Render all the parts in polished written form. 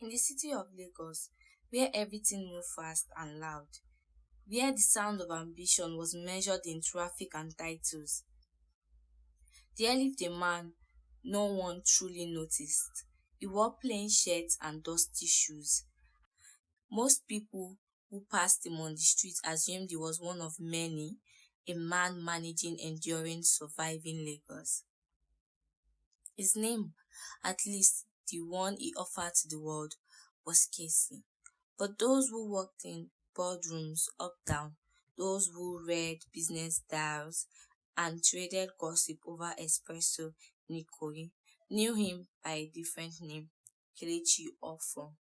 In the city of Lagos, where everything moved fast and loud, where the sound of ambition was measured in traffic and titles, there lived a man no one truly noticed. He wore plain shirts and dusty shoes. Most people who passed him on the street assumed he was one of many, a man managing, enduring, surviving Lagos. His name, at least the one he offered to the world, was Kcee. But those who worked in boardrooms up-down, those who read business dials and traded gossip over espresso in Ikoyi, knew him by a different name, Kelechi Ofo.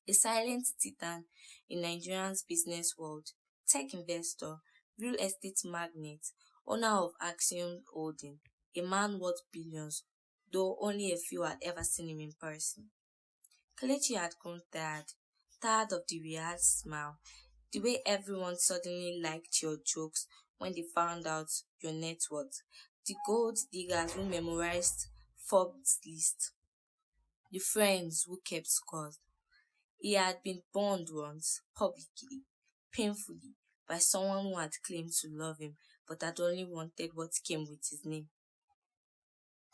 A silent titan in Nigeria's business world, tech investor, real estate magnate, owner of Axiom Holding, a man worth billions, though only a few had ever seen him in person. Kelechi had grown tired of the weird smile, the way everyone suddenly liked your jokes when they found out your net worth, the gold diggers who memorized Forbes' list, the friends who kept scores. He had been burned once, publicly, painfully, by someone who had claimed to love him but had only wanted what came with his name.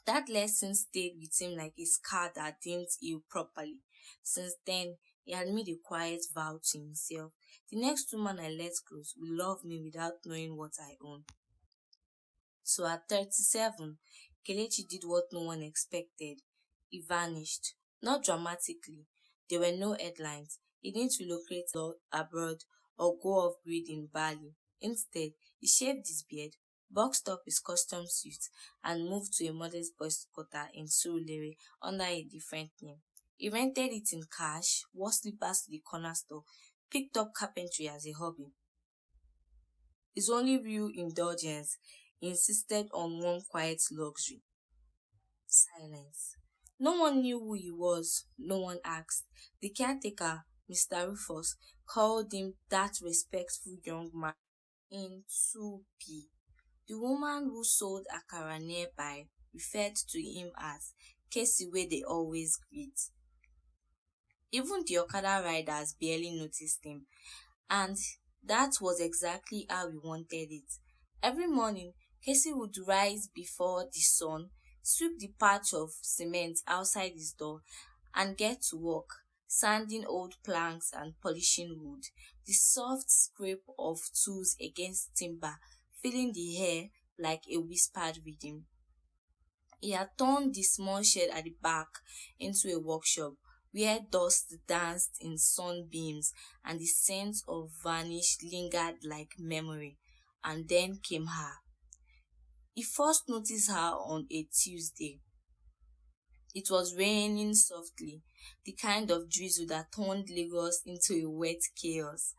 That lesson stayed with him like a scar that didn't heal properly. Since then, he had made a quiet vow to himself. The next woman I let close will love me without knowing what I own. So at 37, Kelechi did what no one expected. He vanished. Not dramatically. There were no headlines. He didn't relocate abroad or go off-grid in Bali. Instead, he shaved his beard, boxed up his custom suit, and moved to a modest boys' quarter in Surulere under a different name. He rented it in cash, wore slippers to the corner store, picked up carpentry as a hobby. His only real indulgence, he insisted on one quiet luxury: silence. No one knew who he was, no one asked. The caretaker, Mr. Rufus, called him that respectful young man in 2P. The woman who sold akara nearby referred to him as Kcee wey they always greet. Even the Okada riders barely noticed him, and that was exactly how he wanted it. Every morning, Kcee would rise before the sun, sweep the patch of cement outside his door, and get to work, sanding old planks and polishing wood. The soft scrape of tools against timber filling the air like a whispered rhythm. He had turned the small shed at the back into a workshop where dust danced in sunbeams and the scent of varnish lingered like memory. And then came her. He first noticed her on a Tuesday. It was raining softly, the kind of drizzle that turned Lagos into a wet chaos.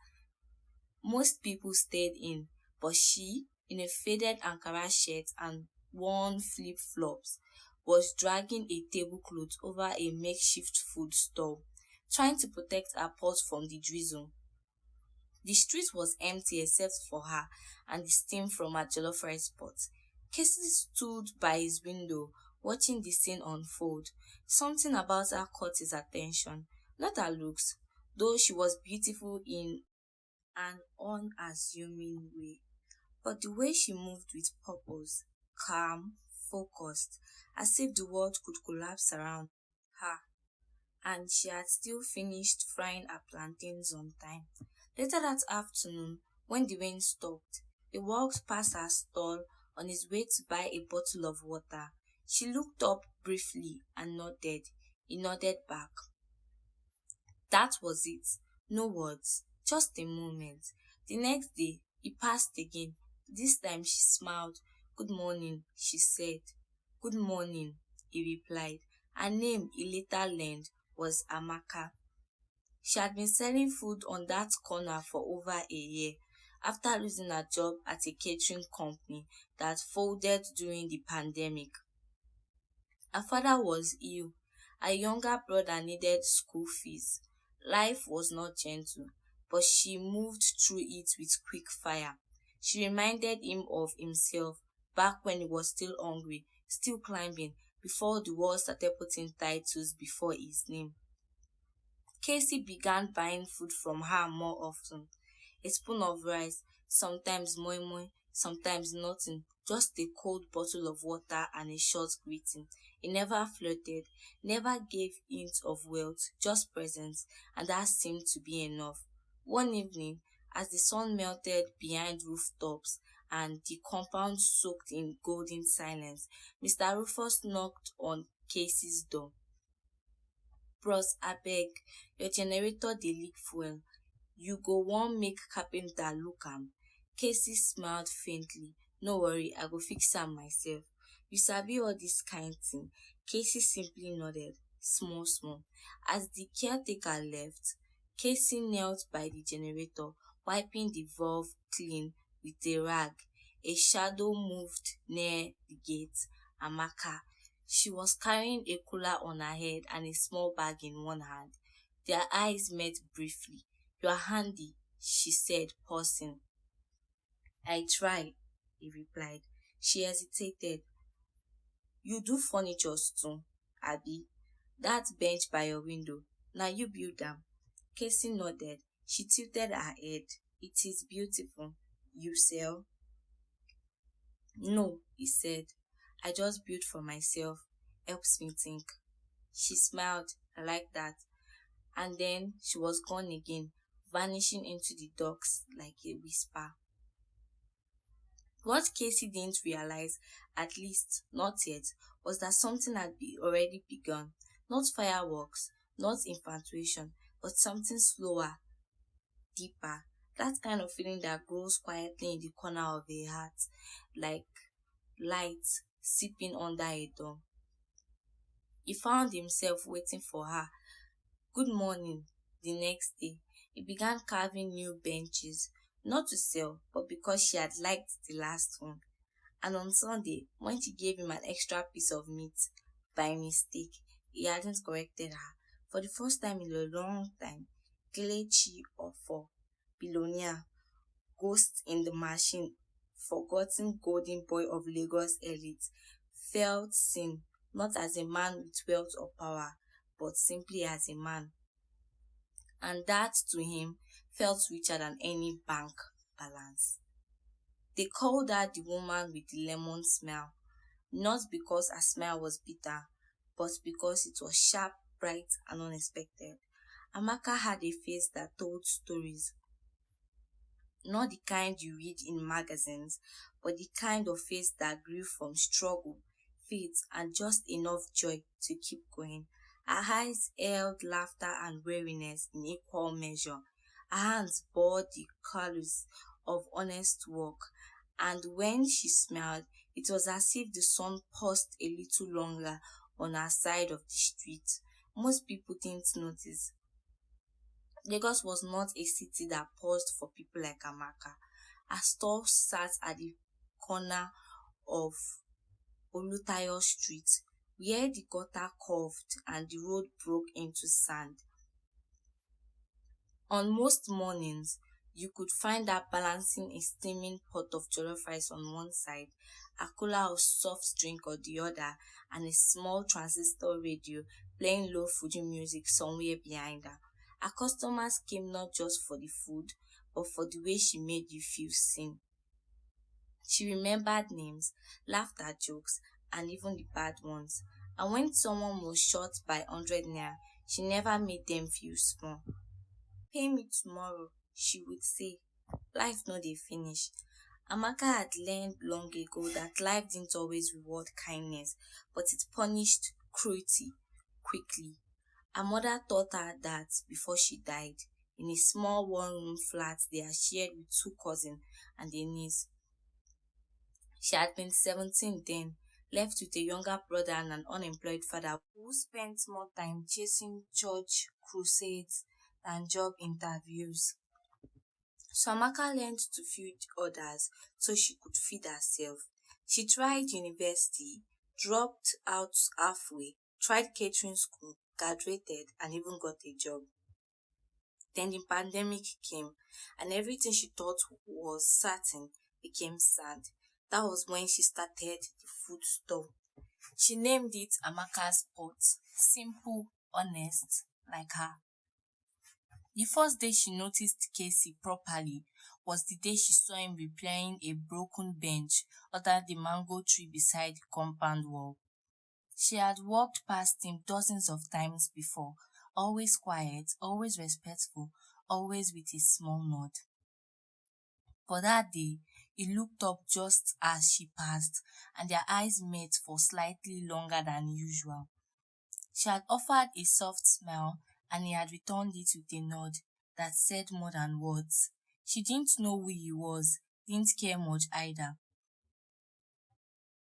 Most people stayed in, but she, in a faded Ankara shirt and worn flip-flops, was dragging a tablecloth over a makeshift food stall, trying to protect her pot from the drizzle. The street was empty except for her and the steam from her jollof rice pot. Kcee stood by his window, watching the scene unfold. Something about her caught his attention, not her looks, though she was beautiful in an unassuming way, but the way she moved with purpose, calm, focused, as if the world could collapse around her, and she had still finished frying her plantains on time. Later that afternoon, when the rain stopped, he walked past her stall on his way to buy a bottle of water. She looked up briefly and nodded. He nodded back. That was it. No words, just a moment. The next day, he passed again. This time she smiled. "Good morning," she said. "Good morning," he replied. Her name, he later learned, was Amaka. She had been selling food on that corner for over a year after losing her job at a catering company that folded during the pandemic. Her father was ill. Her younger brother needed school fees. Life was not gentle, but she moved through it with quick fire. She reminded him of himself back when he was still hungry, still climbing, before the world started putting titles before his name. Kcee began buying food from her more often. A spoon of rice, sometimes moi moi, sometimes nothing, just a cold bottle of water and a short greeting. He never flirted, never gave hints of wealth, just presence, and that seemed to be enough. One evening, as the sun melted behind rooftops and the compound soaked in golden silence, Mr. Rufus knocked on Kcee door. Bros abeg, your generator dey leak fuel. You go wan make carpenter look am. Kcee smiled faintly. No worry, I go fix am myself. You sabi all dis kind thing? Kcee simply nodded, small small. As the caretaker left, Kcee knelt by the generator, wiping the valve clean with a rag. A shadow moved near the gate. Amaka. She was carrying a cooler on her head and a small bag in one hand. Their eyes met briefly. You're handy, she said, pausing. I try, he replied. She hesitated. You do furnitures too, Abby? That bench by your window. Now you build am. Kcee nodded. She tilted her head. It is beautiful. You sell? No, he said. I just built for myself. Helps me think. She smiled. I like that. And then she was gone again, vanishing into the dusk like a whisper. What Kcee didn't realize, at least not yet, was that something had already begun. Not fireworks, not infatuation, but something slower, deeper. That kind of feeling that grows quietly in the corner of a heart, like light seeping under a door. He found himself waiting for her. Good morning. The next day, he began carving new benches, not to sell, but because she had liked the last one. And on Sunday, when she gave him an extra piece of meat by mistake, he hadn't corrected her. For the first time in a long time, Kcee or for Billionaire, ghost in the machine, forgotten golden boy of Lagos elite, felt seen, not as a man with wealth or power, but simply as a man. And that to him felt richer than any bank balance. They called her the woman with the lemon smile, not because her smile was bitter, but because it was sharp, bright, and unexpected. Amaka had a face that told stories, not the kind you read in magazines, but the kind of face that grew from struggle, faith, and just enough joy to keep going. Her eyes held laughter and weariness in equal measure. Her hands bore the callous of honest work, and when she smiled, it was as if the sun paused a little longer on her side of the street. Most people didn't notice. Lagos was not a city that paused for people like Amaka. Her stall sat at the corner of Olutayo Street, where the gutter curved and the road broke into sand. On most mornings, you could find her balancing a steaming pot of jollof rice on one side, a cooler of soft drink on the other, and a small transistor radio playing low Fuji music somewhere behind her. Her customers came not just for the food, but for the way she made you feel seen. She remembered names, laughed at jokes, and even the bad ones. And when someone was short by 100 naira, she never made them feel small. Pay me tomorrow, she would say. Life no dey finish. Amaka had learned long ago that life didn't always reward kindness, but it punished cruelty quickly. Her mother taught her that before she died, in a small one-room flat they had shared with two cousins and their niece. She had been 17 then, left with a younger brother and an unemployed father who spent more time chasing church crusades than job interviews. So Amaka learned to feed others so she could feed herself. She tried university, dropped out halfway, tried catering school, graduated, and even got a job. Then the pandemic came, and everything she thought was certain became sand. That was when she started the food store. She named it Amaka's Pot. Simple, honest, like her. The first day she noticed Kcee properly was the day she saw him repairing a broken bench under the mango tree beside the compound wall. She had walked past him dozens of times before, always quiet, always respectful, always with a small nod. But that day, he looked up just as she passed, and their eyes met for slightly longer than usual. She had offered a soft smile, and he had returned it with a nod that said more than words. She didn't know who he was, didn't care much either.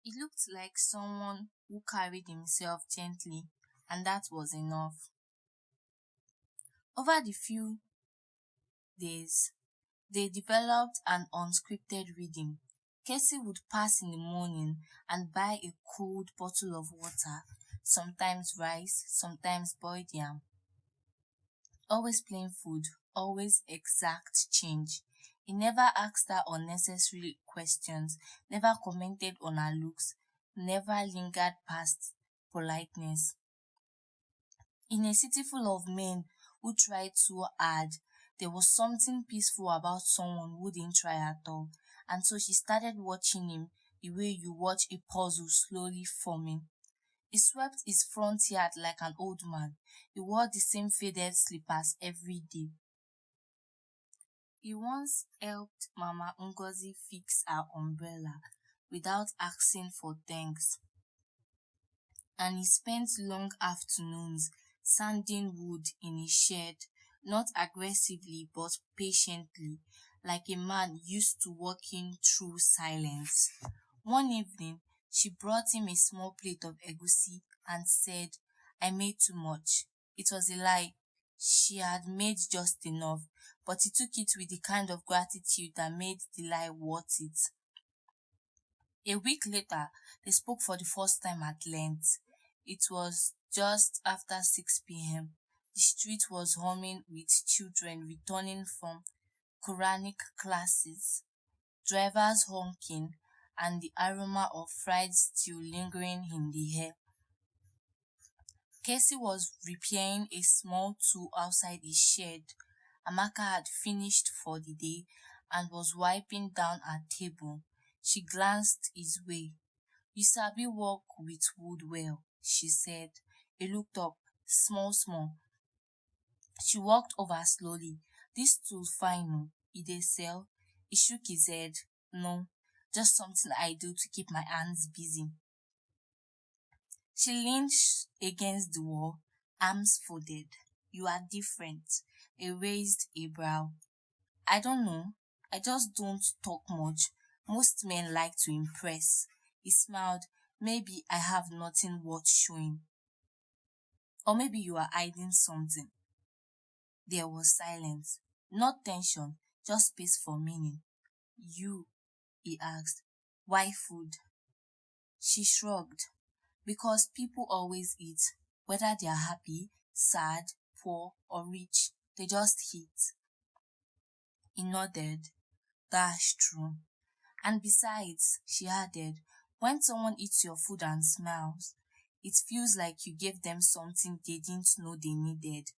He looked like someone who carried himself gently, and that was enough. Over the few days, they developed an unscripted rhythm. Kcee would pass in the morning and buy a cold bottle of water, sometimes rice, sometimes boiled yam. Always plain food, always exact change. He never asked her unnecessary questions, never commented on her looks, never lingered past politeness. In a city full of men who tried too hard, there was something peaceful about someone who didn't try at all, and so she started watching him the way you watch a puzzle slowly forming. He swept his front yard like an old man. He wore the same faded slippers every day. He once helped Mama Ngozi fix her umbrella without asking for thanks, and he spent long afternoons sanding wood in his shed, not aggressively but patiently, like a man used to walking through silence. One evening, she brought him a small plate of egusi and said, "I made too much." It was a lie. She had made just enough, but he took it with the kind of gratitude that made the lie worth it. A week later, they spoke for the first time at length. It was just after 6 p.m. The street was humming with children returning from Quranic classes, drivers honking, and the aroma of fried stew lingering in the air. Kcee was repairing a small tool outside his shed. Amaka had finished for the day and was wiping down her table. She glanced his way. "You sabi work with wood well," she said. He looked up, small. She walked over slowly. "This tool fine oo. E dey sell?" He shook his head. "No, just something I do to keep my hands busy." She leaned against the wall, arms folded. "You are different." He raised a brow. "I don't know. I just don't talk much. Most men like to impress." He smiled. "Maybe I have nothing worth showing. Or maybe you are hiding something." There was silence. Not tension, just space for meaning. "You," he asked. "Why food?" She shrugged. "Because people always eat, whether they are happy, sad, poor, or rich. They just eat." He nodded. "That's true. And besides," she added, "when someone eats your food and smiles, it feels like you gave them something they didn't know they needed."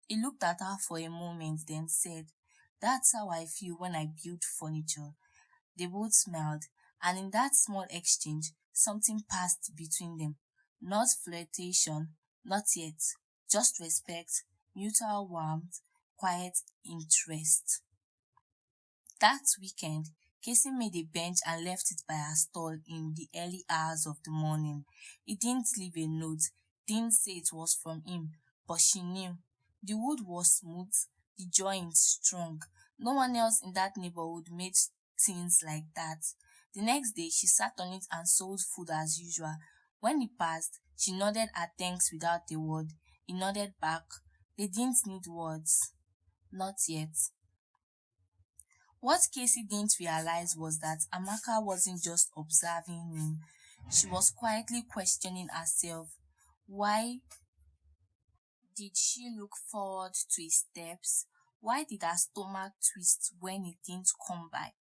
He looked at her for a moment, then said, "That's how I feel when I build furniture." They both smiled, and in that small exchange, something passed between them. Not flirtation, not yet, just respect, mutual warmth, quiet interest. That weekend, Kcee made a bench and left it by her stall in the early hours of the morning. He didn't leave a note, didn't say it was from him, but she knew. The wood was smooth, the joints strong. No one else in that neighborhood made things like that. The next day, she sat on it and sold food as usual. When he passed, she nodded her thanks without a word. He nodded back. They didn't need words. Not yet. What Kcee didn't realize was that Amaka wasn't just observing him. She was quietly questioning herself. Why did she look forward to his steps? Why did her stomach twist when he didn't come by?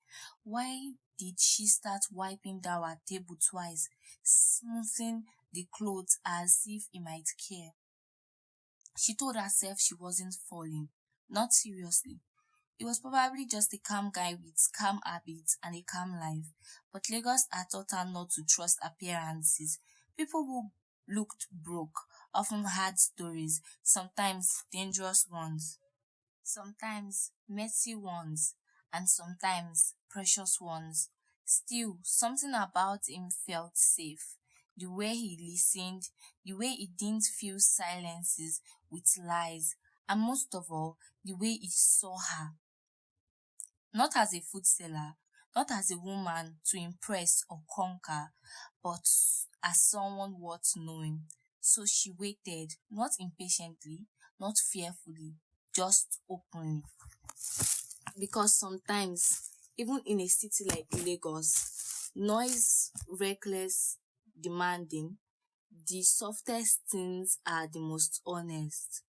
Why did she start wiping down her table twice, smoothing the clothes as if he might care? She told herself she wasn't falling, Not seriously. He was probably just a calm guy with calm habits and a calm life, but Lagos had taught her not to trust appearances. People who looked broke often had stories, sometimes dangerous ones, sometimes messy ones, and sometimes precious ones. Still, something about him felt safe. The way he listened, the way he didn't fill silences with lies, and most of all, the way he saw her. Not as a food seller, not as a woman to impress or conquer, but as someone worth knowing. So she waited, not impatiently, not fearfully, just openly. Because sometimes, even in a city like Lagos, noise, reckless, demanding, the softest things are the most honest.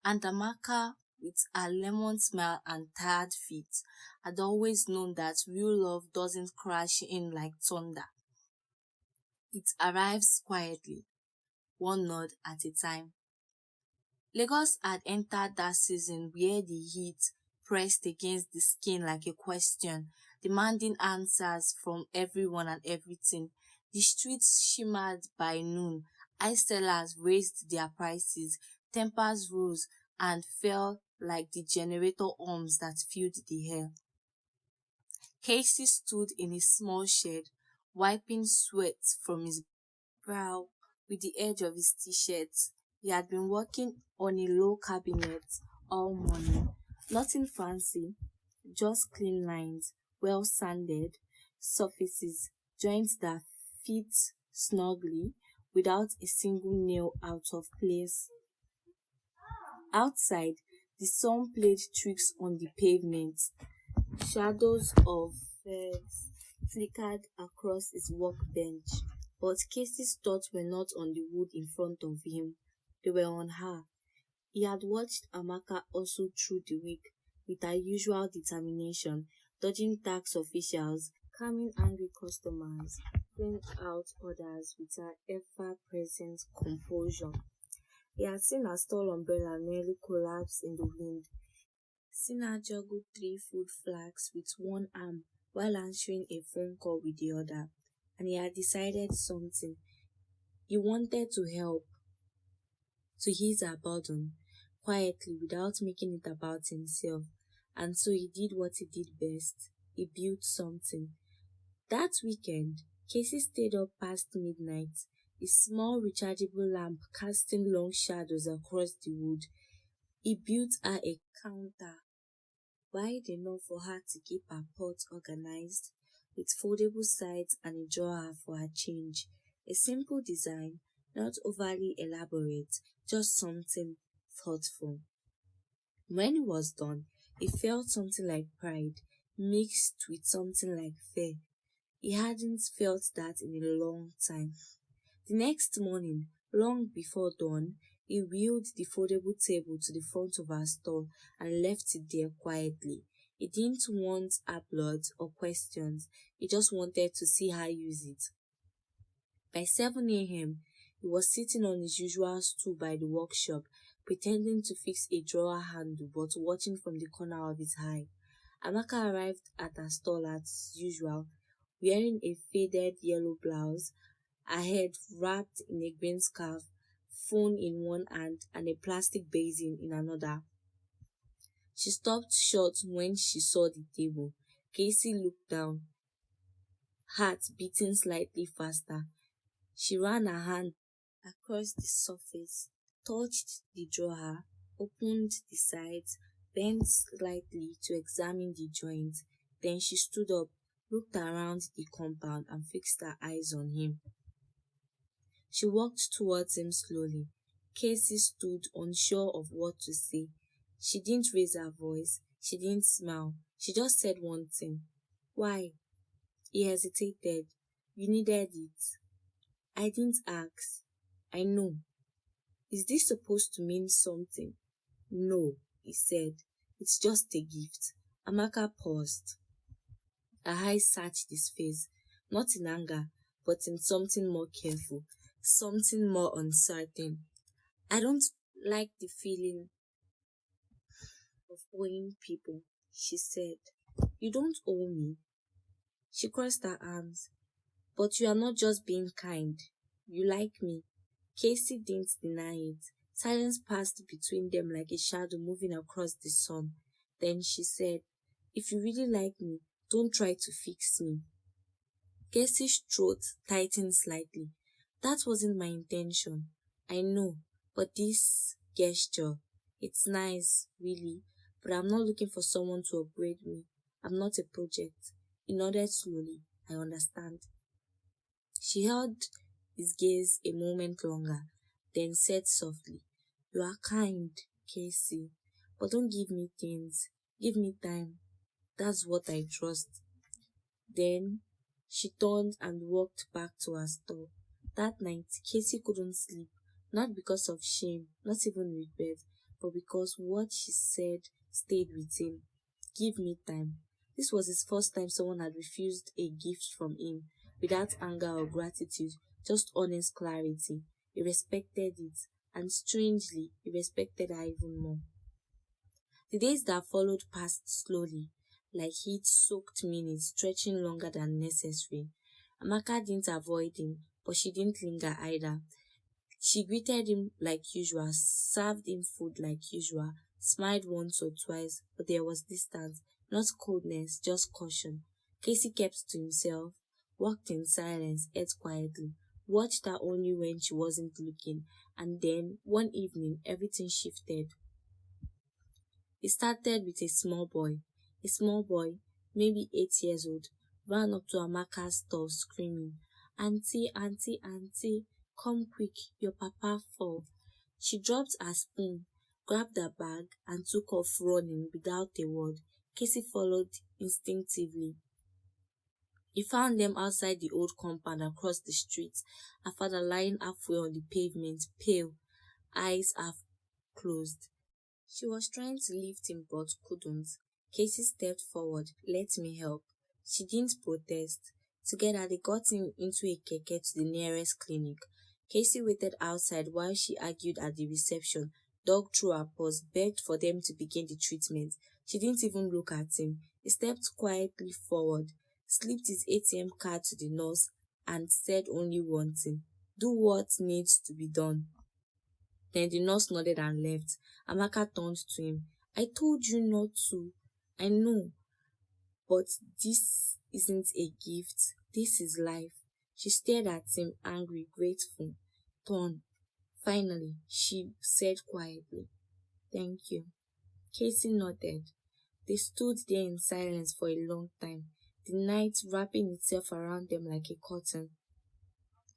And Amaka, with her lemon smile and tired feet, had always known that real love doesn't crash in like thunder. It arrives quietly, one nod at a time. Lagos had entered that season where the heat pressed against the skin like a question, demanding answers from everyone and everything. The streets shimmered by noon, ice sellers raised their prices, tempers rose and fell like the generator arms that filled the air. Kcee stood in a small shed, wiping sweat from his brow with the edge of his t-shirt. He had been working on a low cabinet all morning. Nothing fancy, just clean lines, well sanded surfaces, joints that fit snugly without a single nail out of place. Outside, the sun played tricks on the pavement. Shadows of birds flickered across his workbench, but Kcee thoughts were not on the wood in front of him. They were on her. He had watched Amaka also through the week with her usual determination, dodging tax officials, calming angry customers, playing out orders with her ever-present composure. He had seen her stall umbrella nearly collapse in the wind, seen her juggle 3 food flags with one arm while answering a phone call with the other, and he had decided something. He wanted to help, to ease her burden, quietly without making it about himself, and so he did what he did best. He built something. That weekend, Kcee stayed up past midnight, a small rechargeable lamp casting long shadows across the wood. He built her a counter, wide enough for her to keep her pots organized, with foldable sides and a drawer for her change. A simple design, not overly elaborate, just something thoughtful. When it was done, he felt something like pride, mixed with something like fear. He hadn't felt that in a long time. The next morning, long before dawn, he wheeled the foldable table to the front of our stall and left it there quietly. He didn't want applause or questions. He just wanted to see her use it. By 7 a.m., he was sitting on his usual stool by the workshop, pretending to fix a drawer handle but watching from the corner of his eye. Amaka arrived at her stall as usual, wearing a faded yellow blouse, her head wrapped in a green scarf, phone in one hand and a plastic basin in another. She stopped short when she saw the table. Kcee looked down, heart beating slightly faster. She ran her hand across the surface, touched the drawer, opened the sides, bent slightly to examine the joint. Then she stood up, looked around the compound and fixed her eyes on him. She walked towards him slowly. Kcee stood unsure of what to say. She didn't raise her voice. She didn't smile. She just said one thing. Why? He hesitated. You needed it. I didn't ask. I know. Is this supposed to mean something? No, he said. It's just a gift. Amaka paused. Her eyes searched his face, not in anger, but in something more careful, something more uncertain. I don't like the feeling of owing people, she said. You don't owe me. She crossed her arms. But you are not just being kind. You like me. Kcee didn't deny it. Silence passed between them like a shadow moving across the sun. Then she said, if you really like me, don't try to fix me. Kcee's throat tightened slightly. That wasn't my intention. I know, but this gesture, it's nice, really, but I'm not looking for someone to upgrade me. I'm not a project. He nodded slowly. I understand. She held his gaze a moment longer, then said softly, you are kind, Kcee, but don't give me things. Give me time. That's what I trust. Then she turned and walked back to her store. That night, Kcee couldn't sleep, not because of shame, not even regret, but because what she said stayed with him. Give me time. This was his first time someone had refused a gift from him, without anger or gratitude, just honest clarity. He respected it, and strangely, he respected her even more. The days that followed passed slowly, like heat-soaked minutes stretching longer than necessary. Amaka didn't avoid him, but she didn't linger either. She greeted him like usual, served him food like usual, smiled once or twice, but there was distance, not coldness, just caution. Kcee kept to himself, walked in silence, ate quietly, watched her only when she wasn't looking, and then, one evening, everything shifted. It started with a small boy. A small boy, maybe 8 years old, ran up to Amaka's store screaming, Auntie, Auntie, Auntie, come quick, your papa fall. She dropped her spoon, grabbed her bag, and took off running without a word. Kcee followed instinctively. He found them outside the old compound across the street, her father lying halfway on the pavement, pale, eyes half closed. She was trying to lift him but couldn't. Kcee stepped forward. Let me help. She didn't protest. Together they got him into a keke to the nearest clinic. Kcee waited outside while she argued at the reception, dug through her purse, begged for them to begin the treatment. She didn't even look at him. He stepped quietly forward, slipped his ATM card to the nurse, and said only one thing, do what needs to be done. Then the nurse nodded and left. Amaka turned to him. I told you not to. I know. But this isn't a gift. This is life. She stared at him, angry, grateful, torn. Finally, she said quietly, thank you. Kcee nodded. They stood there in silence for a long time, the night wrapping itself around them like a curtain.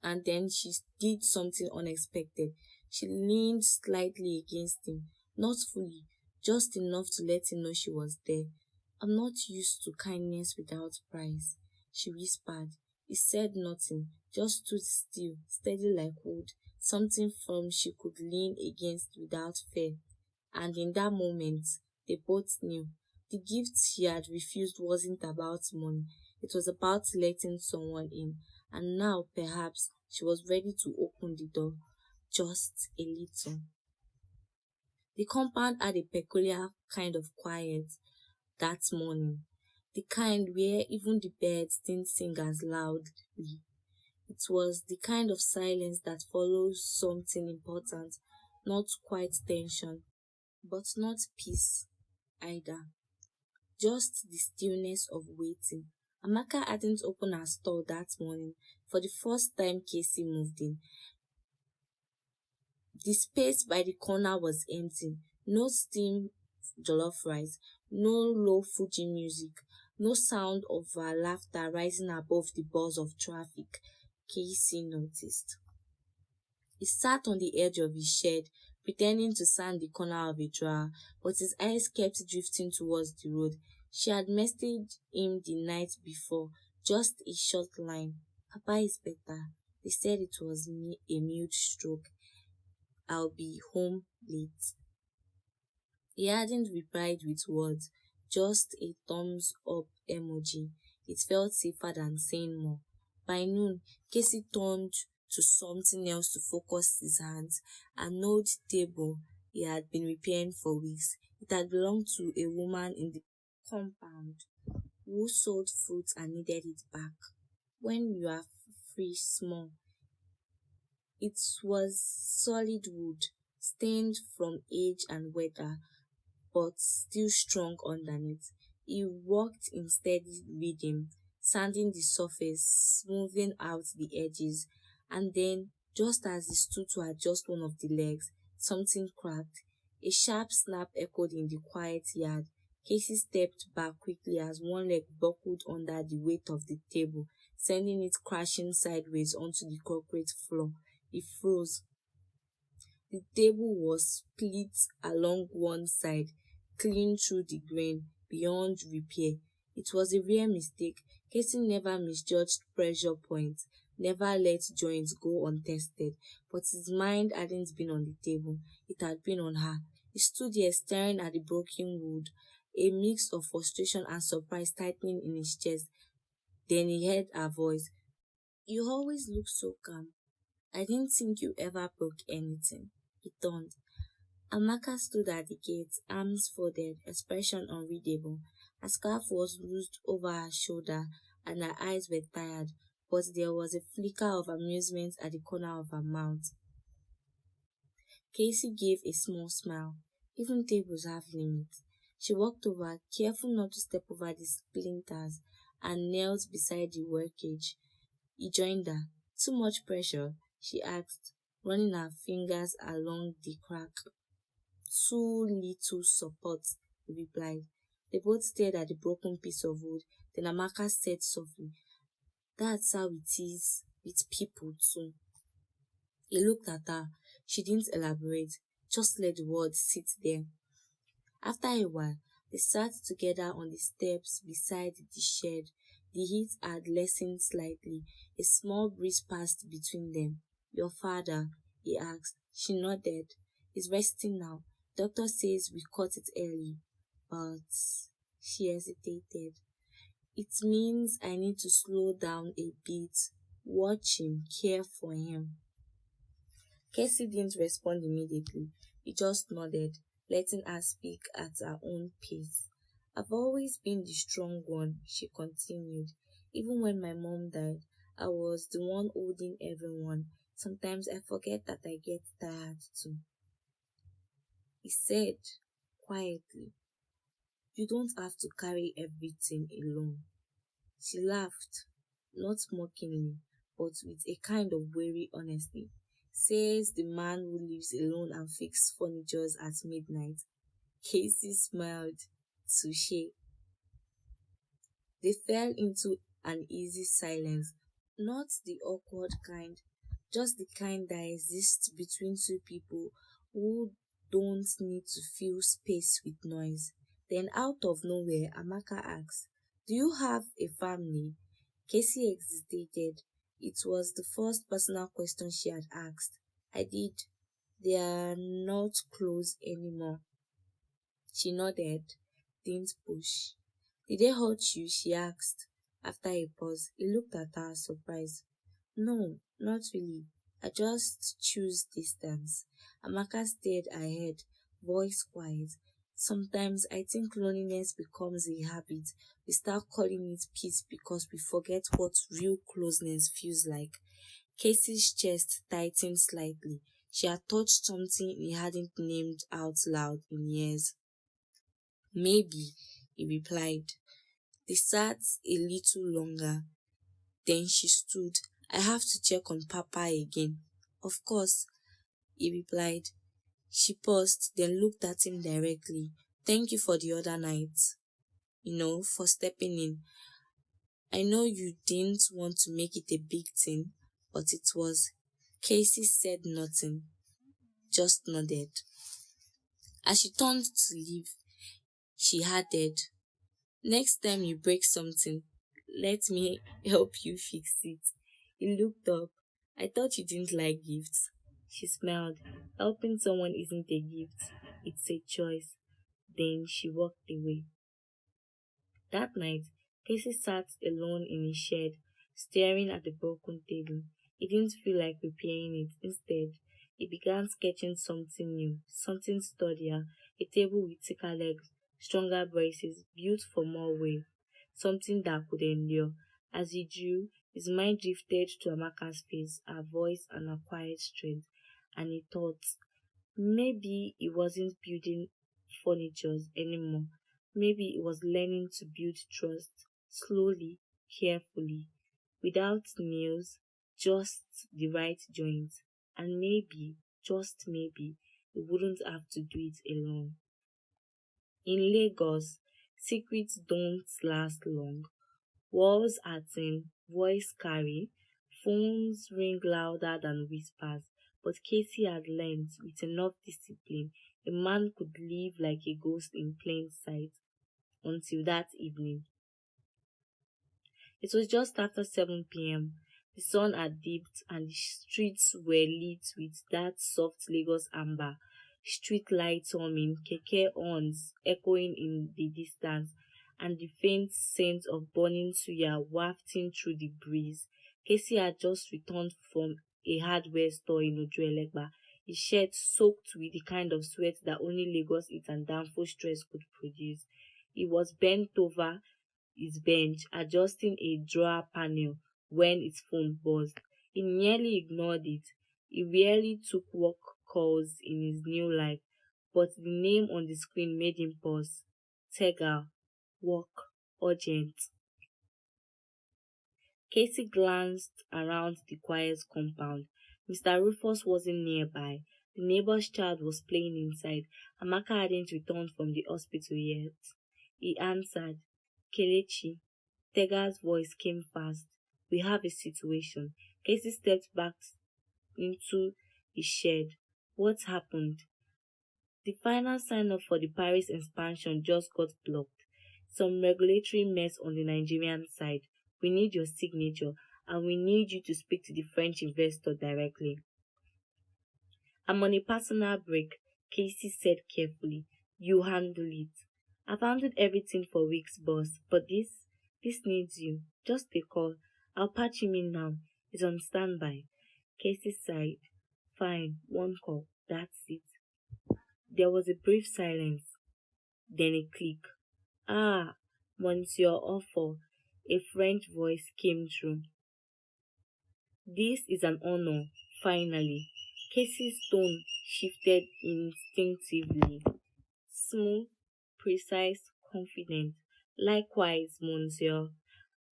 And then she did something unexpected. She leaned slightly against him, not fully, just enough to let him know she was there. I'm not used to kindness without price, she whispered. He said nothing, just stood still, steady like wood, something firm she could lean against without fear. And in that moment, they both knew. The gift she had refused wasn't about money. It was about letting someone in. And now, perhaps, she was ready to open the door. Just a little. The compound had a peculiar kind of quiet that morning. The kind where even the birds didn't sing as loudly. It was the kind of silence that follows something important, not quite tension, but not peace either. Just the stillness of waiting. Amaka hadn't opened her store that morning. For the first time, Kcee moved in. The space by the corner was empty. No steamed jollof rice, no low Fuji music, no sound of laughter rising above the buzz of traffic. Kcee noticed. He sat on the edge of his shed, pretending to sand the corner of a drawer, but his eyes kept drifting towards the road. She had messaged him the night before, just a short line. Papa is better. They said it was a mild stroke. I'll be home late. He hadn't replied with words, just a thumbs up emoji. It felt safer than saying more. By noon, Kcee turned to something else to focus his hands. An old table, he had been repairing for weeks. It had belonged to a woman in the compound who sold fruits and needed it back. When you are free small, it was solid wood, stained from age and weather, but still strong underneath. He walked in steady rhythm, sanding the surface, smoothing out the edges, and then, just as he stood to adjust one of the legs, something cracked. A sharp snap echoed in the quiet yard. Casey stepped back quickly as one leg buckled under the weight of the table, sending it crashing sideways onto the concrete floor. He froze. The table was split along one side, clean through the grain, beyond repair. It was a rare mistake. Casey never misjudged pressure points, never let joints go untested, but his mind hadn't been on the table. It had been on her. He stood there staring at the broken wood, a mix of frustration and surprise tightening in his chest. Then he heard her voice. "You always look so calm. I didn't think you ever broke anything." He turned. Amaka stood at the gate, arms folded, expression unreadable. Her scarf was loosed over her shoulder, and her eyes were tired, but there was a flicker of amusement at the corner of her mouth. Casey gave a small smile. Even tables have limits. She walked over, careful not to step over the splinters, and knelt beside the workage. He joined her. "Too much pressure?" she asked, running her fingers along the crack. "Too little support," he replied. They both stared at the broken piece of wood. Then Amaka said softly, "That's how it is with people too." He looked at her. She didn't elaborate, just let the words sit there. After a while, they sat together on the steps beside the shed. The heat had lessened slightly. A small breeze passed between them. "Your father?" he asked. She nodded. "He's resting now. Doctor says we caught it early." But she hesitated. "It means I need to slow down a bit, watch him, care for him." Kcee didn't respond immediately. He just nodded, letting her speak at her own pace. "I've always been the strong one," she continued. "Even when my mom died, I was the one holding everyone. Sometimes I forget that I get tired too." He said quietly, "You don't have to carry everything alone." She laughed, not mockingly, but with a kind of weary honesty. "Says the man who lives alone and fixes furniture at midnight." Kcee smiled. "Touche." They fell into an easy silence, not the awkward kind, just the kind that exists between two people who don't need to fill space with noise. Then, out of nowhere, Amaka asked, "Do you have a family?" Kcee hesitated. It was the first personal question she had asked. "I did. They are not close anymore." She nodded, didn't push. "Did they hurt you?" she asked. After a pause, he looked at her, surprised. "No, not really. I just choose distance." Amaka stared ahead, voice quiet. "Sometimes I think loneliness becomes a habit. We start calling it peace because we forget what real closeness feels like." Casey's chest tightened slightly. She had touched something he hadn't named out loud in years. "Maybe," he replied. They sat a little longer. Then she stood. "I have to check on Papa again." "Of course," he replied. She paused, then looked at him directly. "Thank you for the other night. For stepping in. I know you didn't want to make it a big thing, but it was." Kcee said nothing, just nodded. As she turned to leave, she added, "Next time you break something, let me help you fix it." He looked up. "I thought you didn't like gifts." She smiled. "Helping someone isn't a gift, it's a choice." Then she walked away. That night, Casey sat alone in his shed, staring at the broken table. He didn't feel like repairing it. Instead, He began sketching something new, something sturdier, a table with thicker legs, stronger braces, built for more weight, something that could endure. As he drew, his mind drifted to Amaka's face, her voice, and her quiet strength, and he thought, maybe he wasn't building furnitures anymore. Maybe he was learning to build trust, slowly, carefully, without nails, just the right joints. And maybe, just maybe, he wouldn't have to do it alone. In Lagos, secrets don't last long. Walls are thin, voice carry, phones ring louder than whispers. But Kcee had learned, with enough discipline, a man could live like a ghost in plain sight. Until that evening. It was just after 7 p.m. The sun had dipped and the streets were lit with that soft Lagos amber. Street lights humming, keke horns echoing in the distance, and the faint scent of burning suya wafting through the breeze. Kcee had just returned from a hardware store in Ojuelegba, his shirt soaked with the kind of sweat that only Lagos heat and downfall stress could produce. He was bent over his bench, adjusting a drawer panel when his phone buzzed. He nearly ignored it. He rarely took work calls in his new life, but the name on the screen made him pause. Tegal, work, urgent. Kcee glanced around the quiet compound. Mr. Rufus wasn't nearby. The neighbor's child was playing inside. Amaka hadn't returned from the hospital yet. He answered, Kelechi. Tega's voice came fast. We have a situation. Kcee stepped back into his shed. What happened? The final sign-up for the Paris expansion just got blocked. Some regulatory mess on the Nigerian side. We need your signature, and we need you to speak to the French investor directly. I'm on a personal break, Kcee said carefully. You handle it. I've handled everything for weeks, boss, but this needs you. Just a call. I'll patch him in now. He's on standby. Kcee sighed. Fine, one call. That's it. There was a brief silence, then a click. Ah, Monsieur Offo, a French voice came through. This is an honor, finally. Kcee's tone shifted instinctively. Smooth, precise, confident. Likewise, Monsieur.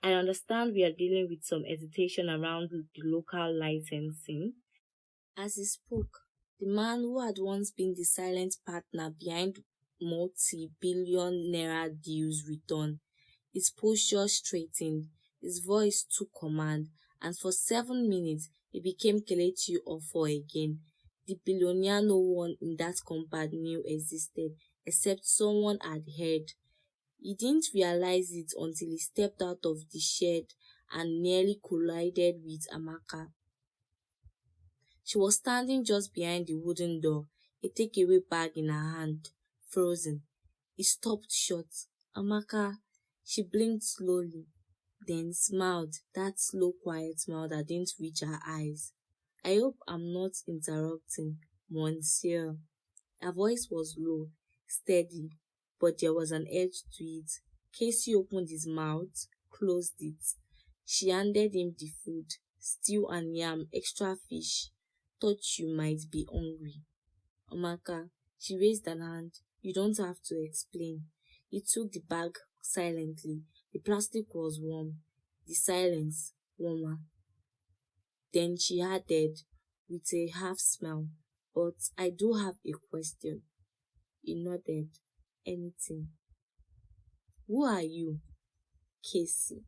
I understand we are dealing with some hesitation around the local licensing. As he spoke, the man who had once been the silent partner behind multi-billion naira deals returned. His posture straightened, his voice took command, and for 7 minutes he became Kelechi Ofo again. The billionaire no one in that compound knew existed, except someone had heard. He didn't realize it until he stepped out of the shed and nearly collided with Amaka. She was standing just behind the wooden door, a takeaway bag in her hand, frozen. He stopped short. Amaka, she blinked slowly, then smiled, that slow, quiet smile that didn't reach her eyes. I hope I'm not interrupting, Monsieur. Her voice was low, steady, but there was an edge to it. Kcee opened his mouth, closed it. She handed him the food, stew and yam, extra fish. Thought you might be hungry. Amaka, she raised an hand. You don't have to explain. He took the bag silently. The plastic was warm. The silence warmer. Then she added, with a half smile, but I do have a question. He nodded. Anything. Who are you? Kcee.